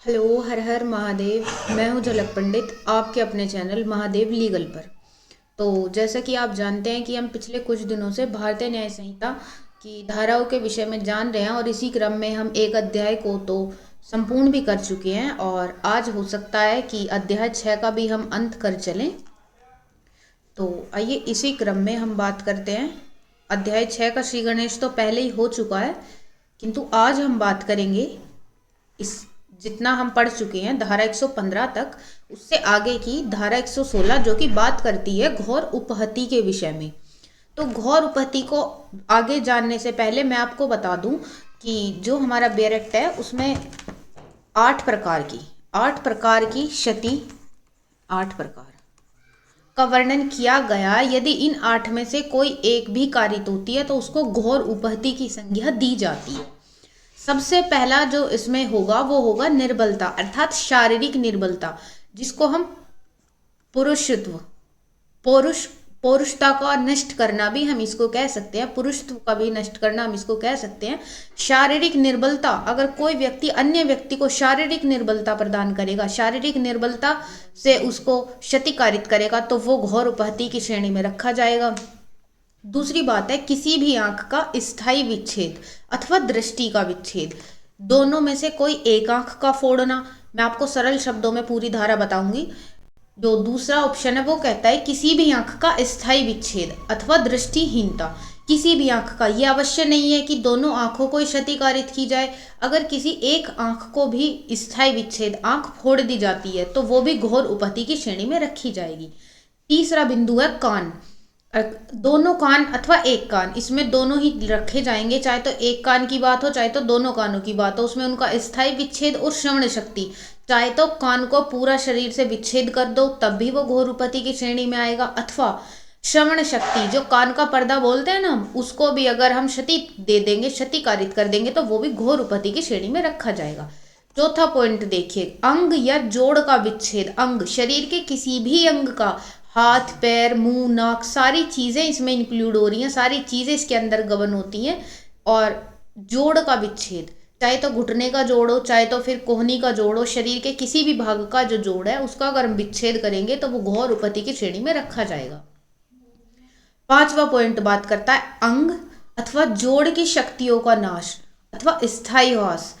Hello, हर हर महादेव। मैं हूँ झलक पंडित, आपके अपने चैनल महादेव लीगल पर। तो जैसा कि आप जानते हैं कि हम पिछले कुछ दिनों से भारतीय न्याय संहिता की धाराओं के विषय में जान रहे हैं और इसी क्रम में हम एक अध्याय को तो संपूर्ण भी कर चुके हैं और आज हो सकता है कि अध्याय 6 का भी हम अंत कर चलें। तो आइए इसी क्रम में हम बात करते हैं। अध्याय 6 का श्री गणेश तो पहले ही हो चुका है, किंतु आज हम बात करेंगे इस जितना हम पढ़ चुके हैं धारा 115 तक, उससे आगे की धारा 116 जो कि बात करती है घोर उपहति के विषय में। तो घोर उपहति को आगे जानने से पहले मैं आपको बता दूं कि जो हमारा बेयर एक्ट है उसमें 8 प्रकार की क्षति, 8 प्रकार का वर्णन किया गया। यदि इन 8 में से कोई एक भी कारित होती है तो उसको घोर उपहति की संज्ञा दी जाती है। सबसे पहला जो इसमें होगा वो होगा निर्बलता, अर्थात शारीरिक निर्बलता, जिसको हम पुरुषत्व, पौरुष पौरुषता का नष्ट करना भी हम इसको कह सकते हैं, पुरुषत्व का भी नष्ट करना हम इसको कह सकते हैं। शारीरिक निर्बलता, अगर कोई व्यक्ति अन्य व्यक्ति को शारीरिक निर्बलता प्रदान करेगा, शारीरिक निर्बलता से उसको क्षति कारित करेगा, तो वो घोर उपहति की श्रेणी में रखा जाएगा। दूसरी बात है किसी भी आंख का स्थायी विच्छेद अथवा दृष्टि का विच्छेद, दोनों में से कोई एक आंख का फोड़ना। मैं आपको सरल शब्दों में पूरी धारा बताऊंगी। जो दूसरा ऑप्शन है वो कहता है किसी भी आंख का स्थायी विच्छेद अथवा दृष्टिहीनता। किसी भी आंख का, ये अवश्य नहीं है कि दोनों आंखों को क्षति कारित की जाए। अगर किसी एक आंख को भी स्थायी विच्छेद, आंख फोड़ दी जाती है, तो वो भी घोर उपहति की श्रेणी में रखी जाएगी। तीसरा बिंदु है कान। दोनों कान अथवा एक कान, इसमें दोनों ही रखे जाएंगे, चाहे तो एक कान की बात हो चाहे तो दोनों कानों की बात हो। उसमें उनका स्थायी विच्छेद और श्रवण शक्ति, चाहे तो कान को पूरा शरीर से विच्छेद कर दो तब भी वो घोर उपहति की श्रेणी में आएगा, अथवा श्रवण शक्ति, जो कान का पर्दा बोलते हैं ना, उसको भी अगर हम क्षति दे देंगे, क्षति कारित कर देंगे, तो वो भी घोर उपहति की श्रेणी में रखा जाएगा। चौथा पॉइंट देखिए, अंग या जोड़ का विच्छेद। अंग, शरीर के किसी भी अंग का, हाथ पैर मुंह नाक सारी चीजें इसमें इंक्लूड हो रही हैं, सारी चीजें इसके अंदर गबन होती हैं। और जोड़ का विच्छेद, चाहे तो घुटने का जोड़ हो चाहे तो फिर कोहनी का जोड़ हो, शरीर के किसी भी भाग का जो जोड़ है उसका अगर हम विच्छेद करेंगे तो वो घोर उपहति की श्रेणी में रखा जाएगा। पांचवा पॉइंट बात करता है अंग अथवा जोड़ की शक्तियों का नाश अथवा स्थायी ह्रास।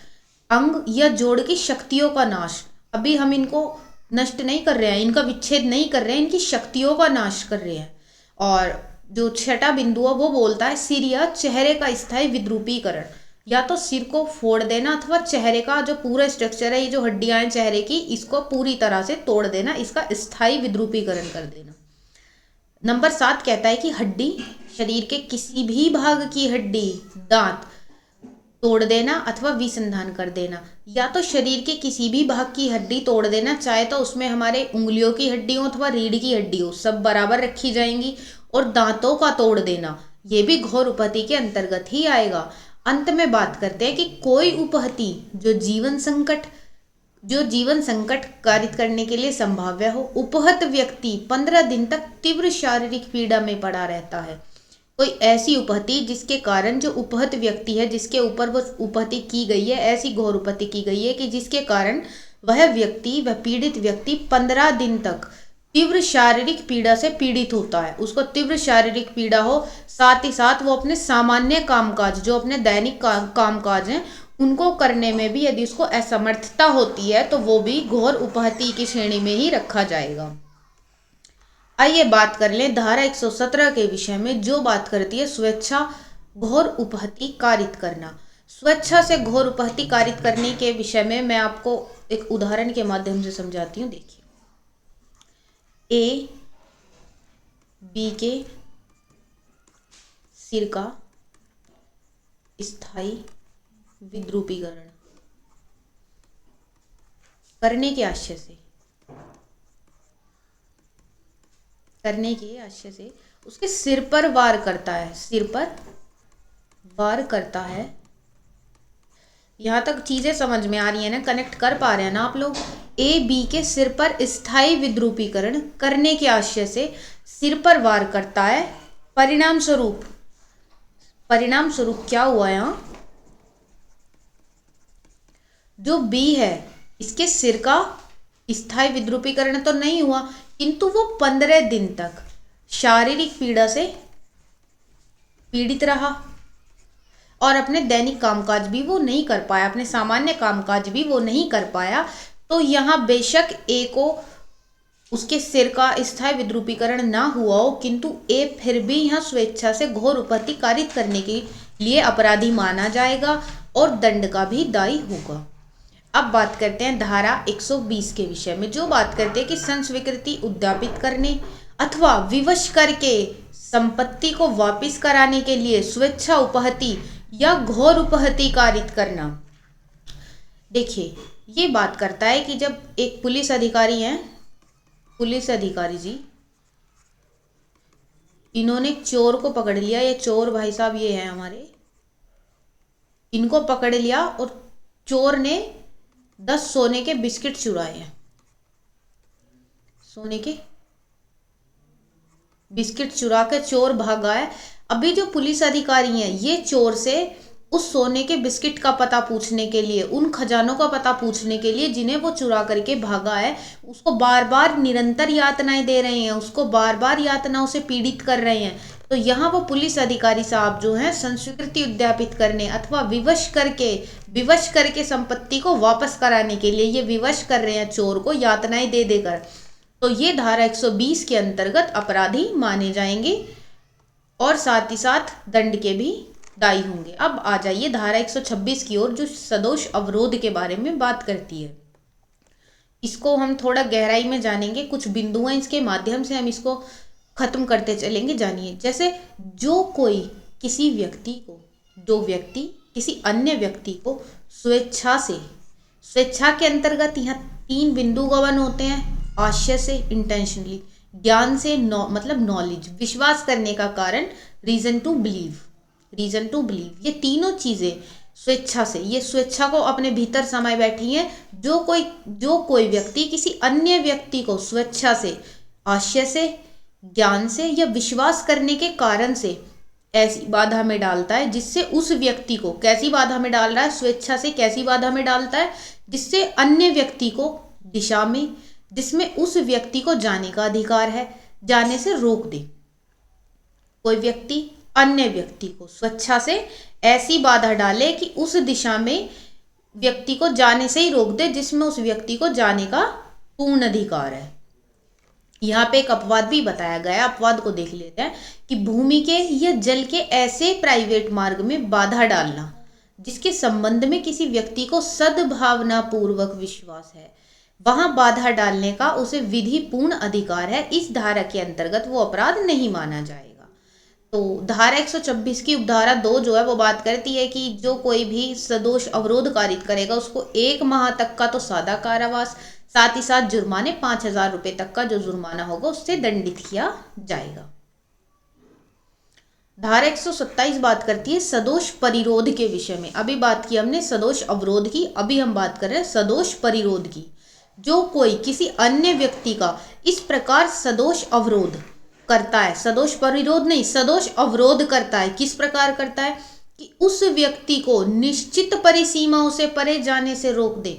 अंग या जोड़ की शक्तियों का नाश, अभी हम इनको नष्ट नहीं कर रहे हैं, इनका विच्छेद नहीं कर रहे हैं, इनकी शक्तियों का नाश कर रहे हैं। और जो छठा बिंदु है वो बोलता है सिर या चेहरे का स्थायी विद्रूपीकरण। या तो सिर को फोड़ देना अथवा चेहरे का जो पूरा स्ट्रक्चर है, ये जो हड्डियां हैं चेहरे की, इसको पूरी तरह से तोड़ देना, इसका स्थायी विद्रूपीकरण कर देना। नंबर 7 कहता है कि हड्डी, शरीर के किसी भी भाग की हड्डी, दांत तोड़ देना अथवा विसंधान कर देना। या तो शरीर के किसी भी भाग की हड्डी तोड़ देना, चाहे तो उसमें हमारे उंगलियों की हड्डी हो अथवा रीढ़ की हड्डी हो, सब बराबर रखी जाएंगी। और दांतों का तोड़ देना, ये भी घोर उपहति के अंतर्गत ही आएगा। अंत में बात करते हैं कि कोई उपहति जो जीवन संकट कारित करने के लिए संभाव्य हो। उपहत व्यक्ति 15 दिन तक तीव्र शारीरिक पीड़ा में पड़ा रहता है। कोई ऐसी उपहति जिसके कारण जो उपहत व्यक्ति है, जिसके ऊपर वो उपहति की गई है, ऐसी घोर उपहति की गई है कि जिसके कारण वह पीड़ित व्यक्ति 15 दिन तक तीव्र शारीरिक पीड़ा से पीड़ित होता है। उसको तीव्र शारीरिक पीड़ा हो, साथ ही साथ वो अपने सामान्य कामकाज, जो अपने दैनिक कामकाज हैं, उनको करने में भी यदि उसको असमर्थता होती है तो वो भी घोर उपहति की श्रेणी में ही रखा जाएगा। आइए बात कर लें धारा 117 के विषय में, जो बात करती है स्वेच्छा घोर उपहति कारित करना। स्वेच्छा से घोर उपहति कारित करने के विषय में मैं आपको एक उदाहरण के माध्यम से समझाती हूँ। देखिए, ए बी के सिर का स्थायी विद्रूपीकरण करने के आशय से उसके सिर पर वार करता है, सिर पर वार करता है। यहां तक चीजें समझ में आ रही है ना, कनेक्ट कर पा रहे हैं ना आप लोग। ए बी के सिर पर स्थायी विद्रूपीकरण करने के आशय से सिर पर वार करता है। परिणाम स्वरूप क्या हुआ यहां, जो बी है इसके सिर का स्थायी विद्रुपीकरण तो नहीं हुआ, किंतु वो 15 दिन तक शारीरिक पीड़ा से पीड़ित रहा और अपने दैनिक कामकाज भी वो नहीं कर पाया, अपने सामान्य कामकाज भी वो नहीं कर पाया। तो यहाँ बेशक ए को उसके सिर का स्थायी विद्रुपीकरण ना हुआ हो, किंतु ए फिर भी यहाँ स्वेच्छा से घोर उपहति कारित करने के लिए अपराधी माना जाएगा और दंड का भी दायी होगा। अब बात करते हैं धारा 120 के विषय में, जो बात करते हैं कि संस्वीकृति उद्यापित करने अथवा विवश करके संपत्ति को वापस कराने के लिए स्वेच्छा उपहति या घोर उपहति कारित करना। देखिए, ये बात करता है कि जब एक पुलिस अधिकारी हैं, पुलिस अधिकारी जी, इन्होंने चोर को पकड़ लिया, ये चोर भाई साहब ये हैं हमारे, इनको पकड़ लिया और चोर ने 10 सोने के बिस्किट चुराए हैं, सोने के बिस्किट चुरा के चोर भागा है। अभी जो पुलिस अधिकारी हैं ये चोर से उस सोने के बिस्किट का पता पूछने के लिए, उन खजानों का पता पूछने के लिए जिन्हें वो चुरा करके भागा है, उसको बार बार निरंतर यातनाएं दे रहे हैं, उसको बार बार यातनाओं से पीड़ित कर रहे हैं। तो यहाँ वो पुलिस अधिकारी साहब जो हैं संस्वीकृति उद्यापित करने अथवा विवश करके संपत्ति को वापस कराने के लिए ये विवश कर रहे हैं चोर को यातनाएं दे देकर, तो ये धारा 120 के अंतर्गत अपराधी माने जाएंगे और साथ ही साथ दंड के भी दायी होंगे। अब आ जाइए धारा 126 की ओर, जो सदोष अवरोध के बारे में बात करती है। इसको हम थोड़ा गहराई में जानेंगे, कुछ बिंदु हैं इसके माध्यम से हम इसको खत्म करते चलेंगे। जानिए, जैसे जो कोई किसी व्यक्ति को, जो व्यक्ति किसी अन्य व्यक्ति को स्वेच्छा के अंतर्गत यहाँ 3 बिंदु गवन होते हैं, आशय से इंटेंशनली, ज्ञान से मतलब नॉलेज, विश्वास करने का कारण रीजन टू बिलीव, ये तीनों चीजें स्वेच्छा से, ये स्वेच्छा को अपने भीतर समाये बैठी हैं। जो कोई व्यक्ति किसी अन्य व्यक्ति को स्वेच्छा से, आशय से, ज्ञान से या विश्वास करने के कारण से ऐसी बाधा में डालता है जिससे उस व्यक्ति को, कैसी बाधा में डाल रहा है, स्वेच्छा से कैसी बाधा में डालता है, जिससे अन्य व्यक्ति को दिशा में, जिसमें उस व्यक्ति को जाने का अधिकार है, जाने से रोक दे। कोई व्यक्ति अन्य व्यक्ति को स्वेच्छा से ऐसी बाधा डाले कि उस दिशा में व्यक्ति को जाने से ही रोक दे जिसमें उस व्यक्ति को जाने का पूर्ण अधिकार है। यहाँ पे एक अपवाद भी बताया गया है, अपवाद को देख लेते हैं कि भूमि के या जल के ऐसे प्राइवेट मार्ग में बाधा डालना जिसके संबंध में किसी व्यक्ति को सद्भावना पूर्वक विश्वास है, वहां बाधा डालने का उसे विधि पूर्ण अधिकार है। इस धारा के अंतर्गत वो अपराध नहीं माना जाएगा। तो धारा 126 की उपधारा 2 जो है वो बात करती है कि जो कोई भी सदोष अवरोध कारित करेगा उसको 1 माह तक का तो सादा कारावास, साथ ही साथ जुर्माने 5,000 रुपए तक का जो जुर्माना होगा उससे दंडित किया जाएगा। धारा 127 बात करती है सदोष परिरोध के विषय में। अभी बात की हमने सदोष अवरोध की, अभी हम बात कर रहे हैं सदोष परिरोध की। जो कोई किसी अन्य व्यक्ति का इस प्रकार सदोष अवरोध करता है, सदोष परिरोध नहीं, सदोष अवरोध करता है, किस प्रकार करता है कि उस व्यक्ति को निश्चित परिसीमाओं से परे जाने से रोक दे।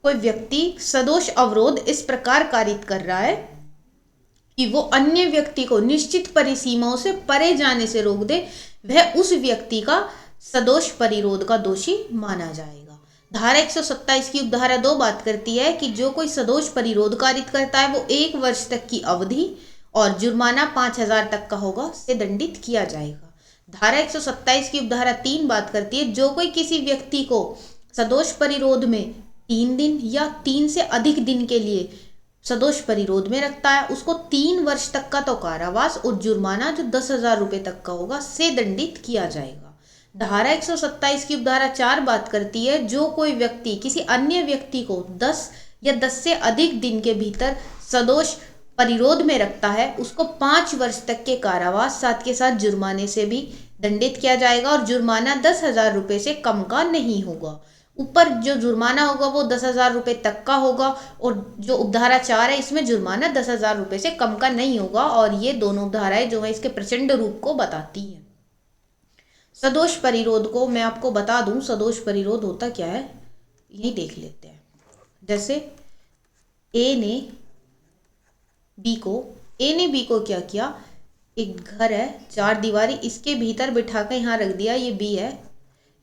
कोई व्यक्ति सदोष अवरोध इस प्रकार कारित कर रहा है कि वो अन्य व्यक्ति को निश्चित परिसीमाओं से परे जाने से रोक दे, वह उस व्यक्ति का सदोष परिरोध का दोषी माना जाएगा। धारा 127 की उपधारा 2 बात करती है कि जो कोई सदोष परिरोध कारित करता है वो 1 वर्ष तक की अवधि और जुर्माना 5,000 तक का होगा, से दंडित किया जाएगा। धारा 127 की उपधारा 3 बात करती है जो कोई किसी व्यक्ति को सदोष परिरोध में 3 दिन या 3 से अधिक दिन के लिए सदोष परिरोध में रखता है उसको 3 वर्ष तक का तो कारावास और जुर्माना जो 10,000 रुपए तक का होगा से दंडित किया जाएगा। धारा 127 की उपधारा 4 बात करती है जो कोई व्यक्ति किसी अन्य व्यक्ति को 10 या 10 से अधिक दिन के भीतर सदोष परिरोध में रखता है उसको 5 वर्ष तक के कारावास साथ के साथ जुर्माने से भी दंडित किया जाएगा और जुर्माना 10,000 रुपए से कम का नहीं होगा। ऊपर जो जुर्माना होगा वो 10,000 रुपए तक का होगा और जो उपधारा 4 है इसमें जुर्माना 10,000 रुपए से कम का नहीं होगा। और ये दोनों उपधाराएं जो है इसके प्रचंड रूप को बताती हैं। सदोष परिरोध को मैं आपको बता दूं, सदोष परिरोध होता क्या है। यही देख लेते हैं। जैसे ए ने बी को क्या किया, एक घर है 4 दीवारी, इसके भीतर बिठा कर यहाँ रख दिया, ये बी है,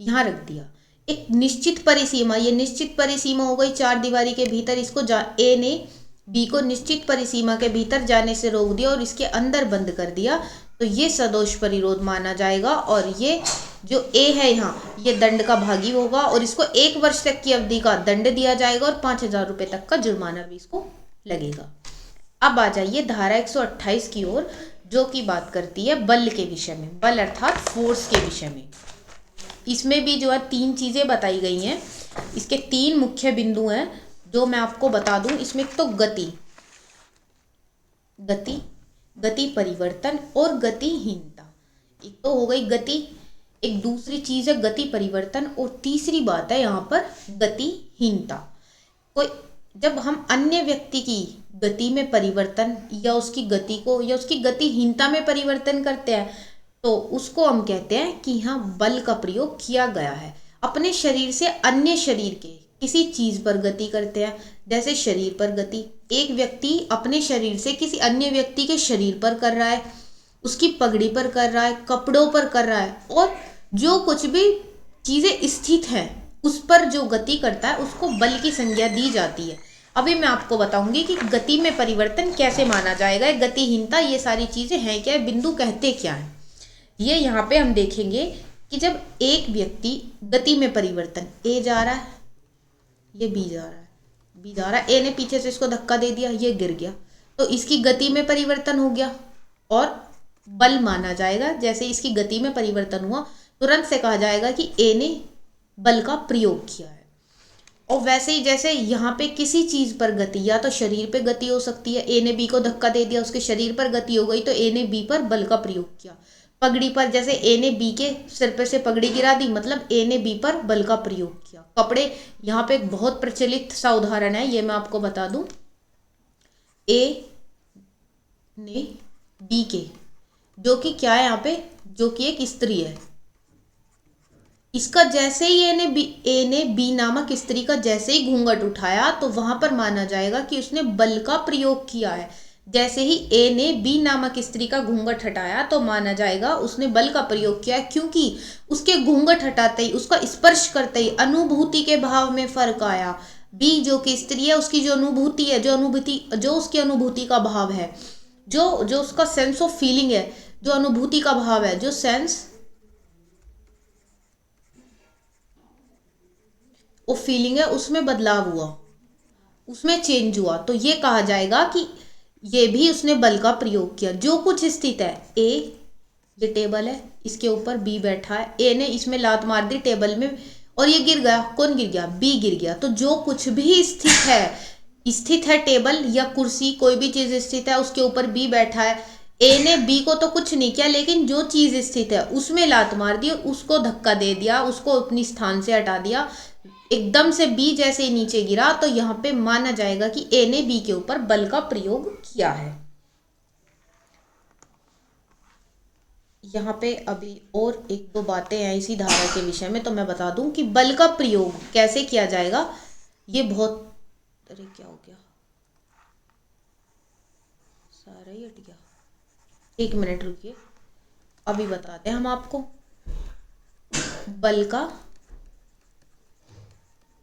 यहाँ रख दिया। एक निश्चित परिसीमा, ये निश्चित परिसीमा हो गई 4 दीवारी के भीतर, इसको ए ने बी को निश्चित परिसीमा के भीतर जाने से रोक दिया और इसके अंदर बंद कर दिया, तो ये सदोष परिरोध माना जाएगा। और ये जो ए है यहाँ, ये दंड का भागी होगा और इसको 1 वर्ष तक की अवधि का दंड दिया जाएगा और 5,000 रुपये तक का जुर्माना भी इसको लगेगा। अब आ जाइए धारा 128 की ओर, जो कि बात करती है बल के विषय में, बल अर्थात फोर्स के विषय में। इसमें भी जो है 3 चीज़ें बताई गई हैं, इसके 3 मुख्य बिंदु हैं जो मैं आपको बता दूं। इसमें तो गति परिवर्तन और गतिहीनता, एक तो हो गई गति, एक दूसरी चीज है गति परिवर्तन और तीसरी बात है यहाँ पर गतिहीनता। कोई जब हम अन्य व्यक्ति की गति में परिवर्तन या उसकी गति को या उसकी गतिहीनता में परिवर्तन करते हैं तो उसको हम कहते हैं कि यहाँ बल का प्रयोग किया गया है। अपने शरीर से अन्य शरीर के किसी चीज पर गति करते हैं, जैसे शरीर पर गति, एक व्यक्ति अपने शरीर से किसी अन्य व्यक्ति के शरीर पर कर रहा है, उसकी पगड़ी पर कर रहा है, कपड़ों पर कर रहा है, और जो कुछ भी चीजें स्थित हैं उस पर जो गति करता है उसको बल की संज्ञा दी जाती है। अभी मैं आपको बताऊंगी कि गति में परिवर्तन कैसे माना जाएगा, गतिहीनता, ये सारी चीजें हैं क्या, बिंदु कहते क्या है। ये यहाँ पे हम देखेंगे कि जब एक व्यक्ति गति में परिवर्तन, ए जा रहा है, ये बी जा रहा है, ए ने पीछे से इसको धक्का दे दिया, ये गिर गया, तो इसकी गति में परिवर्तन हो गया और बल माना जाएगा। जैसे इसकी गति में परिवर्तन हुआ तुरंत से कहा जाएगा कि ए ने बल का प्रयोग किया है। और वैसे ही जैसे यहाँ पे किसी चीज पर गति, या तो शरीर पे गति हो सकती है, ए ने बी को धक्का दे दिया, उसके शरीर पर गति हो गई तो ए ने बी पर बल का प्रयोग किया। पगड़ी पर, जैसे ए ने बी के सिर पे से पगड़ी गिरा दी, मतलब ए ने बी पर बल का प्रयोग किया। कपड़े, यहाँ पे एक बहुत प्रचलित सा उदाहरण है, ये मैं आपको बता दूं। ए ने बी के, जो कि क्या है यहाँ पे, जो कि एक स्त्री है, इसका जैसे ही ए ने बी नामक स्त्री का जैसे ही घूंघट उठाया तो वहां पर माना जाएगा कि उसने बल का प्रयोग किया है। जैसे ही ए ने बी नामक स्त्री का घूंघट हटाया तो माना जाएगा उसने बल का प्रयोग किया, क्योंकि उसके घूंघट हटाते ही, उसका स्पर्श करते ही अनुभूति के भाव में फर्क आया। बी जो कि स्त्री है, उसकी जो अनुभूति है, जो उसकी अनुभूति का भाव है, जो उसका सेंस ऑफ फीलिंग है, जो अनुभूति का भाव है, जो सेंस वो फीलिंग है, उसमें बदलाव हुआ, उसमें चेंज हुआ, तो ये कहा जाएगा कि ये भी उसने बल का प्रयोग किया। जो कुछ स्थित है, ए ये टेबल है, इसके ऊपर बी बैठा है, ए ने इसमें लात मार दी टेबल में और ये गिर गया, कौन गिर गया, बी गिर गया। तो जो कुछ भी स्थित है टेबल या कुर्सी, कोई भी चीज स्थित है, उसके ऊपर बी बैठा है, ए ने बी को तो कुछ नहीं किया, लेकिन जो चीज स्थित है उसमें लात मार दी, उसको धक्का दे दिया, उसको अपनी स्थान से हटा दिया, एकदम से बी जैसे ही नीचे गिरा, तो यहाँ पे माना जाएगा कि ए ने बी के ऊपर बल का प्रयोग किया है। यहाँ पे अभी और 1-2 बातें हैं इसी धारा के विषय में, तो मैं बता दूं कि बल का प्रयोग कैसे किया जाएगा। ये बहुत, अरे क्या हो गया, सारा ही हट गया, 1 मिनट रुकिए, अभी बताते हैं हम आपको बल का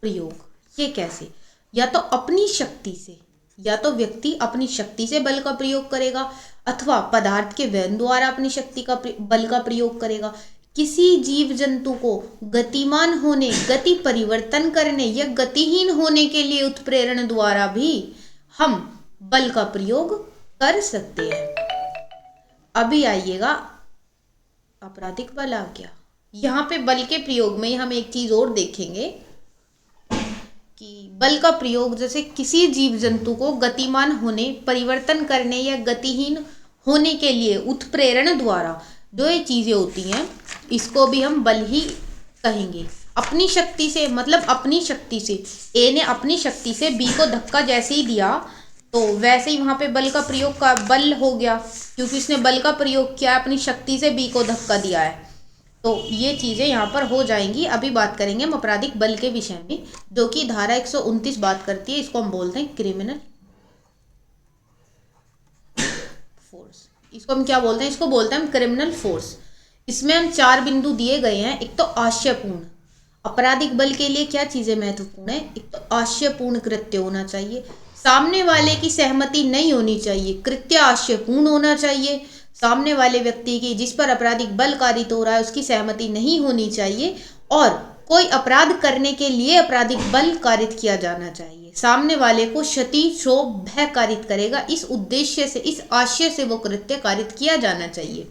प्रयोग। ये कैसे, या तो अपनी शक्ति से, या तो व्यक्ति अपनी शक्ति से बल का प्रयोग करेगा, अथवा पदार्थ के वहन द्वारा अपनी शक्ति का बल का प्रयोग करेगा। किसी जीव जंतु को गतिमान होने, गति परिवर्तन करने या गतिहीन होने के लिए उत्प्रेरण द्वारा भी हम बल का प्रयोग कर सकते हैं। अभी आइएगा आपराधिक बल आ गया। यहाँ पे बल के प्रयोग में हम एक चीज और देखेंगे कि बल का प्रयोग जैसे किसी जीव जंतु को गतिमान होने, परिवर्तन करने या गतिहीन होने के लिए उत्प्रेरण द्वारा जो ये चीजें होती हैं, इसको भी हम बल ही कहेंगे। अपनी शक्ति से, मतलब अपनी शक्ति से, ए ने अपनी शक्ति से बी को धक्का जैसे ही दिया तो वैसे ही वहां पे बल का प्रयोग का बल हो गया, क्योंकि उसने बल का प्रयोग किया, अपनी शक्ति से बी को धक्का दिया है। तो ये चीज़ें यहाँ पर हो जाएंगी। अभी बात करेंगे हम आपराधिक बल के विषय में, जो कि धारा 129 बात करती है। इसको हम बोलते हैं क्रिमिनल फोर्स। इसको हम क्या बोलते हैं? इसको बोलते हैं हम क्रिमिनल फोर्स। इसमें हम 4 बिंदु दिए गए हैं। एक तो आशयपूर्ण, आपराधिक बल के लिए क्या चीजें महत्वपूर्ण है? एक तो आशयपूर्ण कृत्य होना चाहिए, सामने वाले की सहमति नहीं होनी चाहिए, कृत्य आशयपूर्ण होना चाहिए, सामने वाले व्यक्ति की जिस पर आपराधिक बल कारित हो रहा है उसकी सहमति नहीं होनी चाहिए, और कोई अपराध करने के लिए आपराधिक बल कारित किया जाना चाहिए, सामने वाले को क्षति क्षोभ भय कारित करेगा, इस उद्देश्य से, इस आशय से वो कृत्य कारित किया जाना चाहिए।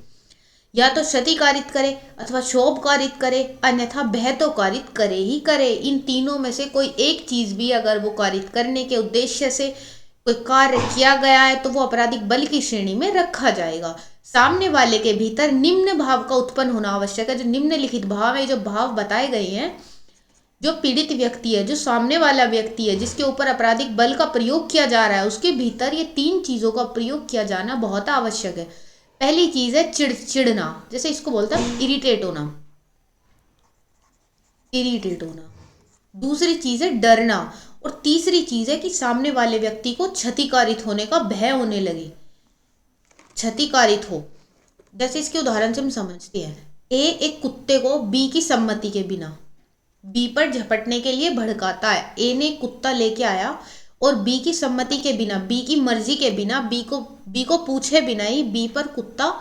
या तो क्षति कारित करे अथवा क्षोभ कारित करे, अन्यथा भय तो कारित करे ही करे। इन तीनों में से कोई एक चीज भी अगर वो कारित करने के उद्देश्य से कोई कार्य किया गया है तो वो आपराधिक बल की श्रेणी में रखा जाएगा। सामने वाले के भीतर निम्न भाव का उत्पन्न होना आवश्यक है। जो निम्नलिखित भाव है, जो भाव बताए गए हैं, जो पीड़ित व्यक्ति है, जो सामने वाला व्यक्ति है जिसके ऊपर आपराधिक बल का प्रयोग किया जा रहा है, उसके भीतर ये 3 चीजों का प्रयोग किया जाना बहुत आवश्यक है। पहली चीज है चिड़चिड़ना, जैसे इसको बोलता है इरिटेट होना, इरिटेट होना। दूसरी चीज है डरना, और तीसरी चीज है कि सामने वाले व्यक्ति को क्षतिकारित होने का भय होने लगे, क्षतिकारित हो। जैसे इसके उदाहरण से हम समझते हैं, ए एक कुत्ते को बी की सम्मति के बिना बी पर झपटने के लिए भड़काता है। ए ने कुत्ता लेके आया और बी की सम्मति के बिना, बी की मर्जी के बिना, बी को पूछे बिना ही बी पर कुत्ता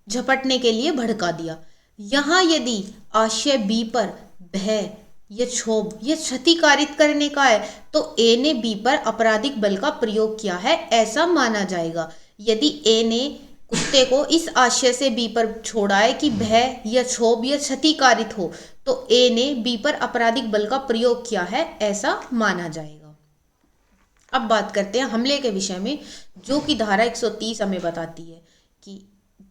झपटने के लिए भड़का दिया। यहाँ यदि आशय बी पर भय या क्षोभ या क्षति कारित करने का है तो ए ने बी पर आपराधिक बल का प्रयोग किया है, ऐसा माना जाएगा। यदि ए ने कुत्ते को इस आशय से बी पर छोड़ा है कि भय या क्षोभ या क्षति कारित हो, तो ए ने बी पर आपराधिक बल का प्रयोग किया है, ऐसा माना जाएगा। अब बात करते हैं हमले के विषय में, जो कि धारा 130 हमें बताती है कि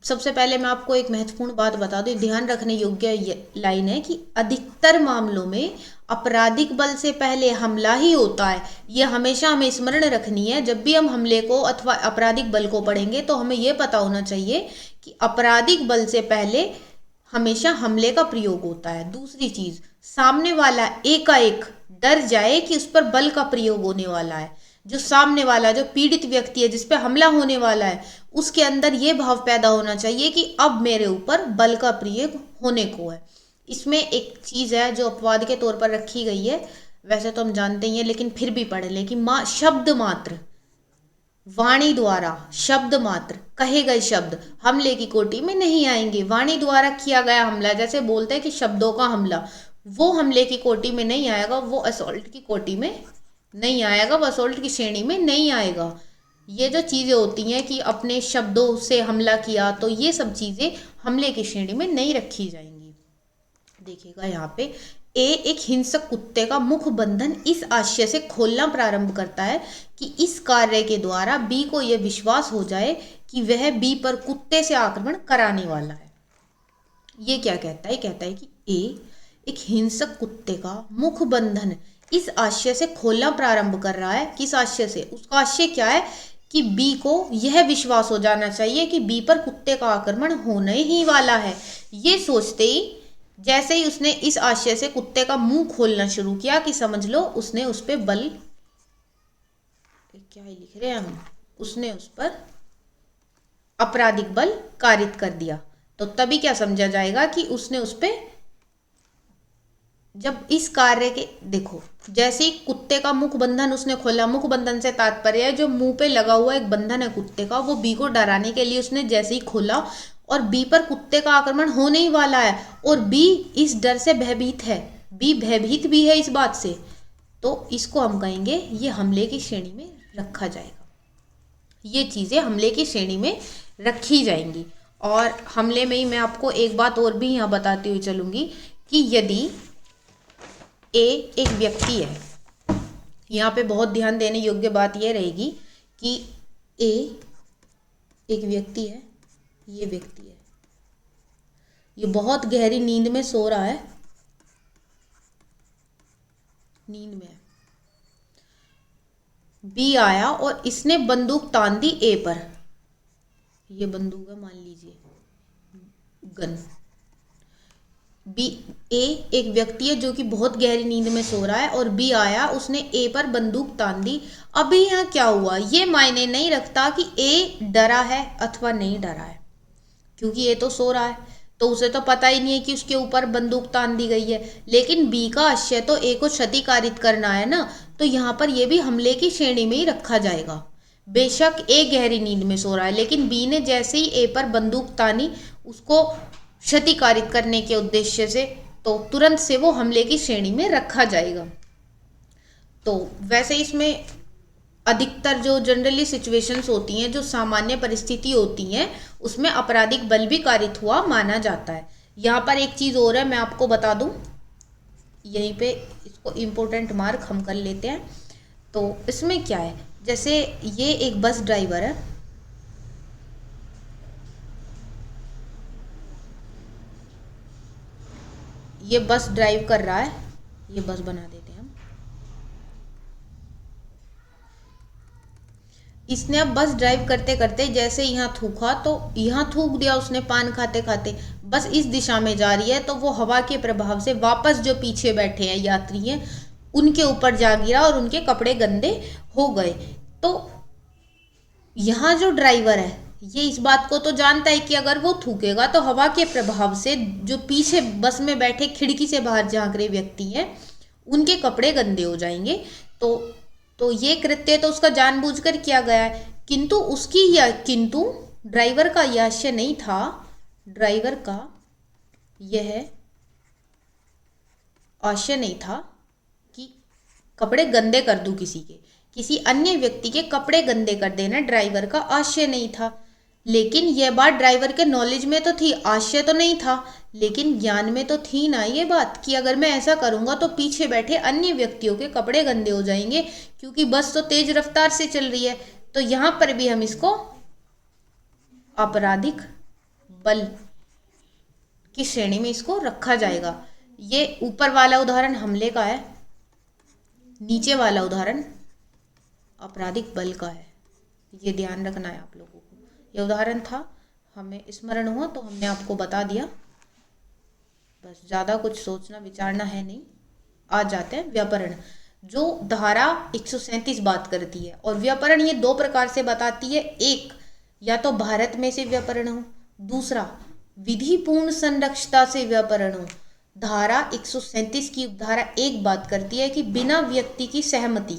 सबसे पहले मैं आपको एक महत्वपूर्ण बात बता दूं, ध्यान रखने योग्य लाइन है कि अधिकतर मामलों में आपराधिक बल से पहले हमला ही होता है। यह हमेशा हमें स्मरण रखनी है। जब भी हम हमले को अथवा आपराधिक बल को पढ़ेंगे तो हमें यह पता होना चाहिए कि आपराधिक बल से पहले हमेशा हमले का प्रयोग होता है। दूसरी चीज, सामने वाला एकाएक डर जाए कि उस पर बल का प्रयोग होने वाला है। जो सामने वाला, जो पीड़ित व्यक्ति है जिस पे हमला होने वाला है, उसके अंदर ये भाव पैदा होना चाहिए कि अब मेरे ऊपर बल का प्रयोग होने को है। इसमें एक चीज है जो अपवाद के तौर पर रखी गई है, वैसे तो हम जानते ही हैं लेकिन फिर भी पढ़ लें कि शब्द मात्र, वाणी द्वारा शब्द मात्र कहे गए शब्द हमले की कोटि में नहीं आएंगे। वाणी द्वारा किया गया हमला, जैसे बोलते हैं कि शब्दों का हमला, वो हमले की कोटि में नहीं आएगा, वो असॉल्ट की कोटि में नहीं आएगा, वो असॉल्ट की श्रेणी में नहीं आएगा। ये जो चीज़ें होती हैं कि अपने शब्दों से हमला किया, तो ये सब चीज़ें हमले की श्रेणी में नहीं रखी जाएंगी। देखिएगा यहाँ पे, ए एक हिंसक कुत्ते का मुख बंधन इस आशय से खोलना प्रारंभ करता है कि इस कार्य के द्वारा बी को यह विश्वास हो जाए कि वह बी पर कुत्ते से आक्रमण कराने वाला है। ये क्या कहता है? कहता है कि ए एक हिंसक कुत्ते का मुख बंधन इस आशय से खोलना प्रारंभ कर रहा है। किस आशय से? उसका आशय क्या है कि बी को यह विश्वास हो जाना चाहिए कि बी पर कुत्ते का आक्रमण होने ही वाला है। ये सोचते ही, जैसे ही उसने इस आशय से कुत्ते का मुंह खोलना शुरू किया कि समझ लो उसने उस पर बल, क्या ही लिख रहे हैं हम, उसने उस पर आपराधिक बल कारित कर दिया। तो तभी क्या समझा जाएगा कि उसने उस पर, जब इस कार्य के, देखो जैसे ही कुत्ते का मुख बंधन उसने खोला, मुख बंधन से तात्पर्य है जो मुंह पे लगा हुआ एक बंधन है कुत्ते का, वो बी को डराने के लिए उसने जैसे ही खोला और बी पर कुत्ते का आक्रमण होने ही वाला है और बी इस डर से भयभीत है, बी भयभीत भी है इस बात से, तो इसको हम कहेंगे ये हमले की श्रेणी में रखा जाएगा। ये चीज़ें हमले की श्रेणी में रखी जाएंगी। और हमले में ही मैं आपको एक बात और भी यहाँ बताती हुई चलूँगी कि यदि ए एक व्यक्ति है, यहाँ पे बहुत ध्यान देने योग्य बात यह रहेगी कि ए एक व्यक्ति है, ये व्यक्ति है, ये बहुत गहरी नींद में सो रहा है, नींद में है। बी आया और इसने बंदूक तान दी ए पर, ये बंदूक है मान लीजिए, गन। बी ए एक व्यक्ति है जो कि बहुत गहरी नींद में सो रहा है और बी आया, उसने ए पर बंदूक तान दी। अभी यहाँ क्या हुआ ये मायने नहीं रखता कि ए डरा है अथवा नहीं डरा है, क्योंकि ए तो सो रहा है तो उसे तो पता ही नहीं है कि उसके ऊपर बंदूक तान दी गई है। लेकिन बी का आशय तो ए को क्षति कारित करना है ना, तो यहाँ पर ये भी हमले की श्रेणी में ही रखा जाएगा। बेशक ए गहरी नींद में सो रहा है, लेकिन बी ने जैसे ही ए पर बंदूक तानी उसको क्षति कारित करने के उद्देश्य से, तो तुरंत से वो हमले की श्रेणी में रखा जाएगा। तो वैसे इसमें अधिकतर जो जनरली सिचुएशंस होती हैं, जो सामान्य परिस्थिति होती हैं, उसमें आपराधिक बल भी कारित हुआ माना जाता है। यहाँ पर एक चीज़ और है, मैं आपको बता दूं, यहीं पे इसको इम्पोर्टेंट मार्क हम कर लेते हैं। तो इसमें क्या है, जैसे ये एक बस ड्राइवर है, ये बस ड्राइव कर रहा है, ये बस बना देते हैं हम। इसने अब बस ड्राइव करते करते जैसे यहाँ थूका तो यहाँ थूक दिया उसने पान खाते खाते, बस इस दिशा में जा रही है तो वो हवा के प्रभाव से वापस जो पीछे बैठे हैं यात्री हैं उनके ऊपर जा गिरा और उनके कपड़े गंदे हो गए। तो यहाँ जो ड्राइवर है ये इस बात को तो जानता है कि अगर वो थूकेगा तो हवा के प्रभाव से जो पीछे बस में बैठे खिड़की से बाहर झांक रहे व्यक्ति हैं उनके कपड़े गंदे हो जाएंगे। तो ये कृत्य तो उसका जानबूझकर किया गया है, किंतु ड्राइवर का यह आशय नहीं था, ड्राइवर का यह आशय नहीं था कि कपड़े गंदे कर दूं, किसी अन्य व्यक्ति के कपड़े गंदे कर देना ड्राइवर का आशय नहीं था। लेकिन यह बात ड्राइवर के नॉलेज में तो थी, आशय तो नहीं था, लेकिन ज्ञान में तो थी ना ये बात कि अगर मैं ऐसा करूंगा तो पीछे बैठे अन्य व्यक्तियों के कपड़े गंदे हो जाएंगे, क्योंकि बस तो तेज रफ्तार से चल रही है। तो यहां पर भी हम इसको आपराधिक बल की श्रेणी में इसको रखा जाएगा। ये ऊपर वाला उदाहरण हमले का है, नीचे वाला उदाहरण आपराधिक बल का है, ये ध्यान रखना है आप लोगों को। यह उदाहरण था, हमें स्मरण हुआ तो हमने आपको बता दिया, बस ज़्यादा कुछ सोचना विचारना है नहीं। आ जाते हैं व्याकरण, जो धारा 137 बात करती है। और व्याकरण ये दो प्रकार से बताती है, एक या तो भारत में से व्याकरण हो, दूसरा विधिपूर्ण संरक्षता से व्याकरण हो। धारा 137 की धारा एक बात करती है कि बिना व्यक्ति की सहमति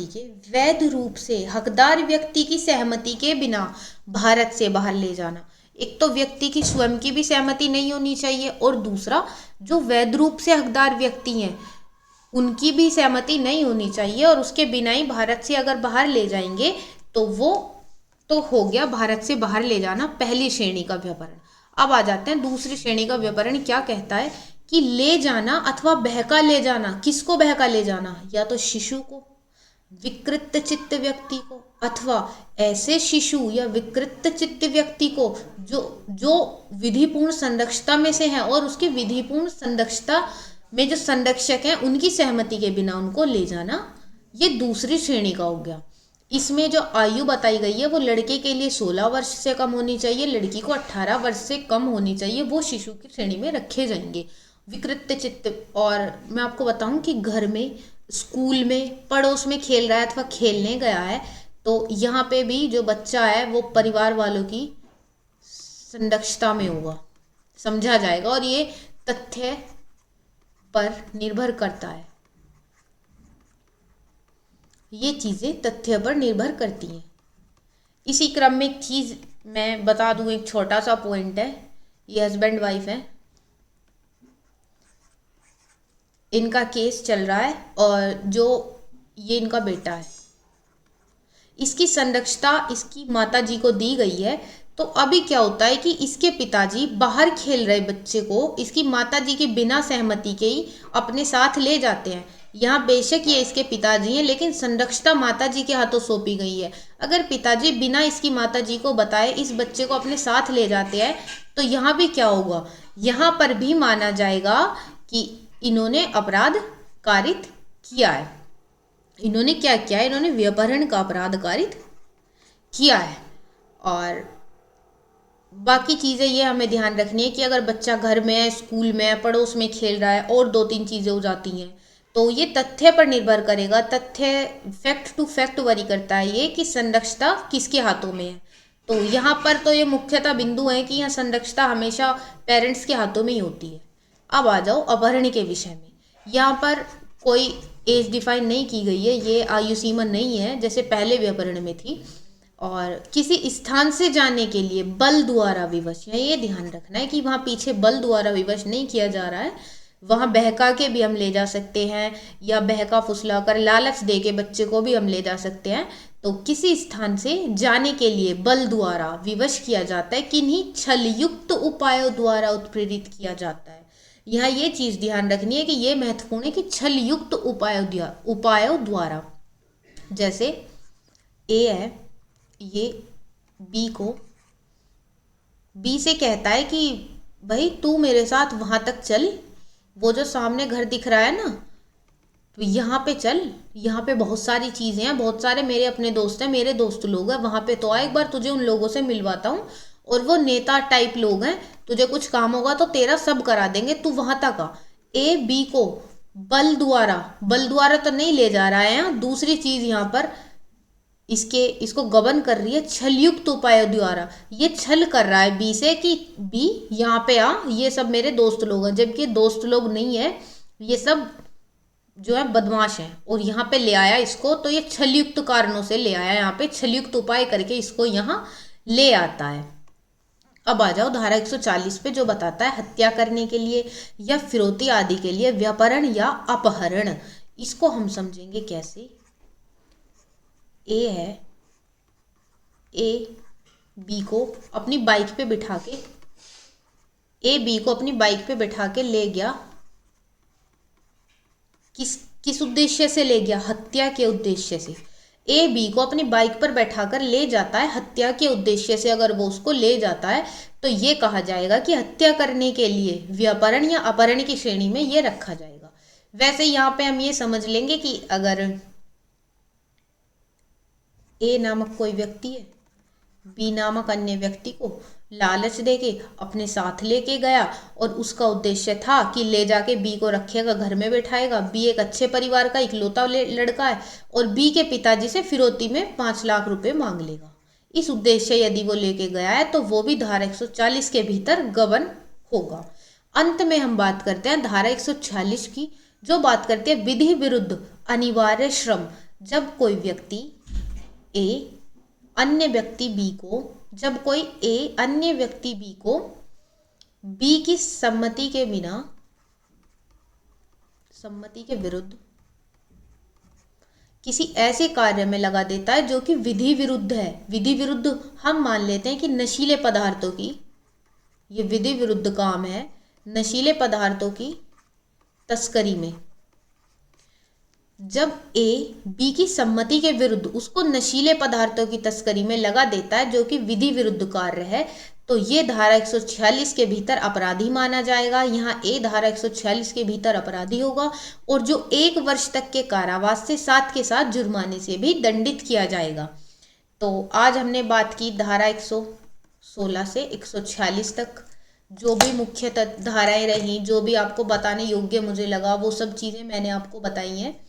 के वैध रूप से हकदार व्यक्ति की सहमति के बिना भारत से बाहर ले जाना। एक तो व्यक्ति की स्वयं की भी सहमति नहीं होनी चाहिए, और दूसरा जो वैध रूप से हकदार व्यक्ति हैं उनकी भी सहमति नहीं होनी चाहिए, और उसके बिना ही भारत से अगर बाहर ले जाएंगे तो वो तो हो गया भारत से बाहर ले जाना पहली श्रेणी का व्याकरण। अब आ जाते हैं दूसरी श्रेणी का व्याकरण। क्या कहता है कि ले जाना अथवा बहका ले जाना। किसको बहका ले जाना? या तो शिशु को, विकृत चित्त व्यक्ति को, अथवा ऐसे शिशु या विकृत चित्त व्यक्ति को जो विधिपूर्ण संरक्षता में से है और उसकी विधिपूर्ण संरक्षता में जो संरक्षक हैं उनकी सहमति के बिना उनको ले जाना। ये दूसरी श्रेणी का हो गया। इसमें जो आयु बताई गई है वो लड़के के लिए 16 वर्ष से कम होनी चाहिए, लड़की को 18 वर्ष से कम होनी चाहिए। वो शिशु की श्रेणी में रखे जाएंगे। विकृत चित्त, और मैं आपको बताऊं कि घर में, स्कूल में, पड़ोस में खेल रहा है अथवा खेलने गया है तो यहाँ पे भी जो बच्चा है वो परिवार वालों की संरक्षता में होगा, समझा जाएगा। और ये तथ्य पर निर्भर करता है, ये चीज़ें तथ्य पर निर्भर करती हैं। इसी क्रम में एक चीज़ मैं बता दूं, एक छोटा सा पॉइंट है। ये हस्बैंड वाइफ है, इनका केस चल रहा है और जो ये इनका बेटा है इसकी संरक्षता इसकी माताजी को दी गई है। तो अभी क्या होता है कि इसके पिताजी बाहर खेल रहे बच्चे को इसकी माताजी के बिना सहमति के ही अपने साथ ले जाते हैं। यहाँ बेशक ये इसके पिताजी हैं लेकिन संरक्षता माताजी के हाथों सौंपी गई है। अगर पिताजी बिना इसकी माताजी को बताए इस बच्चे को अपने साथ ले जाते हैं तो यहाँ भी क्या होगा, यहाँ पर भी माना जाएगा कि इन्होंने अपराध कारित किया है। इन्होंने क्या किया है? इन्होंने व्यभिचार का अपराध कारित किया है। और बाकी चीज़ें ये हमें ध्यान रखनी है कि अगर बच्चा घर में है, स्कूल में है, पड़ोस में खेल रहा है और दो तीन चीज़ें हो जाती हैं, तो ये तथ्य पर निर्भर करेगा। तथ्य फैक्ट टू फैक्ट वरी करता है ये कि संरक्षता किसके हाथों में है। तो यहाँ पर तो ये मुख्यतः बिंदु है कि यहाँ संरक्षता हमेशा पेरेंट्स के हाथों में ही होती है। अब आ जाओ अपहरण के विषय में। यहाँ पर कोई एज डिफाइन नहीं की गई है, ये आयु सीमा नहीं है जैसे पहले भी अपहरण में थी। और किसी स्थान से जाने के लिए बल द्वारा विवश, ये ध्यान रखना है कि वहाँ पीछे बल द्वारा विवश नहीं किया जा रहा है। वहाँ बहका के भी हम ले जा सकते हैं, या बहका फुसला कर लालच दे के बच्चे को भी हम ले जा सकते हैं। तो किसी स्थान से जाने के लिए बल द्वारा विवश किया जाता है, किन्हीं छलयुक्त उपायों द्वारा उत्प्रेरित किया जाता है। यहाँ ये चीज ध्यान रखनी है कि ये महत्वपूर्ण है कि छलयुक्त उपायों द्वारा। जैसे ए है, ये बी से कहता है कि भाई तू मेरे साथ वहां तक चल, वो जो सामने घर दिख रहा है ना, तो यहाँ पे चल, यहाँ पे बहुत सारी चीजें हैं, बहुत सारे मेरे अपने दोस्त हैं, मेरे दोस्त लोग हैं, वहां पे तो आ, एक बार तुझे उन लोगों से मिलवाता हूँ। और वो नेता टाइप लोग हैं, तुझे कुछ काम होगा तो तेरा सब करा देंगे, तू वहां तक आ। ए बी को बल द्वारा तो नहीं ले जा रहा है, यहाँ दूसरी चीज यहाँ पर इसको गबन कर रही है छलयुक्त उपाय द्वारा। ये छल कर रहा है बी से कि बी यहाँ पे आ, ये सब मेरे दोस्त लोग हैं, जबकि दोस्त लोग नहीं है, ये सब जो है बदमाश है, और यहाँ पे ले आया इसको, तो ये छलयुक्त कारणों से ले आया, यहाँ पे छलयुक्त उपाय करके इसको यहाँ ले आता है। अब आ जाओ धारा 140 पे, जो बताता है हत्या करने के लिए या फिरौती आदि के लिए व्यापरण या अपहरण। इसको हम समझेंगे कैसे। ए है, ए बी को अपनी बाइक पे बिठा के, ए बी को अपनी बाइक पे बिठा के ले गया, किस उद्देश्य से ले गया, हत्या के उद्देश्य से। ए बी को अपनी बाइक पर बैठाकर ले जाता है हत्या के उद्देश्य से, अगर वो उसको ले जाता है तो ये कहा जाएगा कि हत्या करने के लिए व्यापरण या अपहरण की श्रेणी में ये रखा जाएगा। वैसे यहाँ पे हम ये समझ लेंगे कि अगर ए नामक कोई व्यक्ति है, बी नामक अन्य व्यक्ति को लालच देके अपने साथ लेके गया, और उसका उद्देश्य था कि ले जाके बी को रखेगा, घर में बैठाएगा। बी एक अच्छे परिवार का इकलौता लड़का है, और बी के पिताजी से फिरौती में 5 लाख रुपए मांग लेगा। इस उद्देश्य यदि वो लेके गया है तो वो भी धारा 140 के भीतर गबन होगा। अंत में हम बात करते हैं धारा 146 की, जो बात करती है विधि विरुद्ध अनिवार्य श्रम। जब कोई व्यक्ति ए अन्य व्यक्ति बी को, जब कोई ए अन्य व्यक्ति बी को बी की सम्मति के बिना, सम्मति के विरुद्ध किसी ऐसे कार्य में लगा देता है जो कि विधि विरुद्ध है। विधि विरुद्ध हम मान लेते हैं कि नशीले पदार्थों की, ये विधि विरुद्ध काम है नशीले पदार्थों की तस्करी में। जब ए बी की सम्मति के विरुद्ध उसको नशीले पदार्थों की तस्करी में लगा देता है जो कि विधि विरुद्ध कार्य है, तो ये धारा 146 के भीतर अपराधी माना जाएगा। यहाँ ए धारा 146 के भीतर अपराधी होगा, और जो 1 वर्ष तक के कारावास से साथ के साथ जुर्माने से भी दंडित किया जाएगा। तो आज हमने बात की धारा 116 से 146 तक, जो भी मुख्य धाराएं रही, जो भी आपको बताने योग्य मुझे लगा, वो सब चीज़ें मैंने आपको बताई हैं।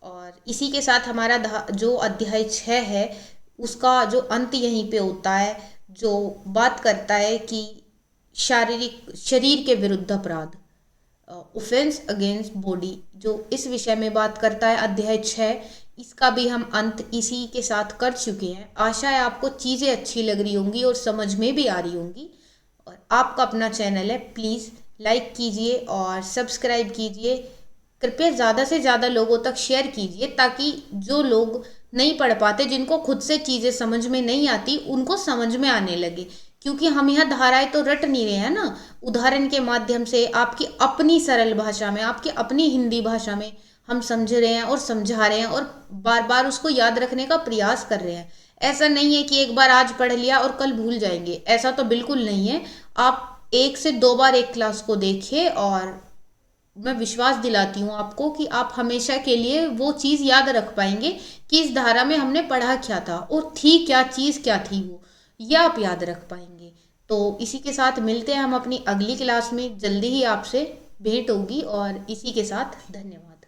और इसी के साथ हमारा जो अध्याय 6 है उसका जो अंत यहीं पे होता है, जो बात करता है कि शरीर के विरुद्ध अपराध, ऑफेंस अगेंस्ट बॉडी, जो इस विषय में बात करता है अध्याय 6। इसका भी हम अंत इसी के साथ कर चुके हैं। आशा है आपको चीज़ें अच्छी लग रही होंगी और समझ में भी आ रही होंगी। और आपका अपना चैनल है, प्लीज़ लाइक कीजिए और सब्सक्राइब कीजिए। कृपया ज़्यादा से ज़्यादा लोगों तक शेयर कीजिए, ताकि जो लोग नहीं पढ़ पाते, जिनको खुद से चीज़ें समझ में नहीं आती, उनको समझ में आने लगे। क्योंकि हम यहाँ धाराएं तो रट नहीं रहे हैं ना, उदाहरण के माध्यम से आपकी अपनी सरल भाषा में, आपकी अपनी हिंदी भाषा में हम समझ रहे हैं और समझा रहे हैं, और बार बार उसको याद रखने का प्रयास कर रहे हैं। ऐसा नहीं है कि एक बार आज पढ़ लिया और कल भूल जाएंगे, ऐसा तो बिल्कुल नहीं है। आप 1 से 2 बार एक क्लास को देखिए, और मैं विश्वास दिलाती हूँ आपको कि आप हमेशा के लिए वो चीज़ याद रख पाएंगे कि इस धारा में हमने पढ़ा क्या था और थी क्या चीज़, क्या थी वो, ये आप याद रख पाएंगे। तो तो इसी के साथ मिलते हैं हम अपनी अगली क्लास में, जल्दी ही आपसे भेंट होगी, और इसी के साथ धन्यवाद।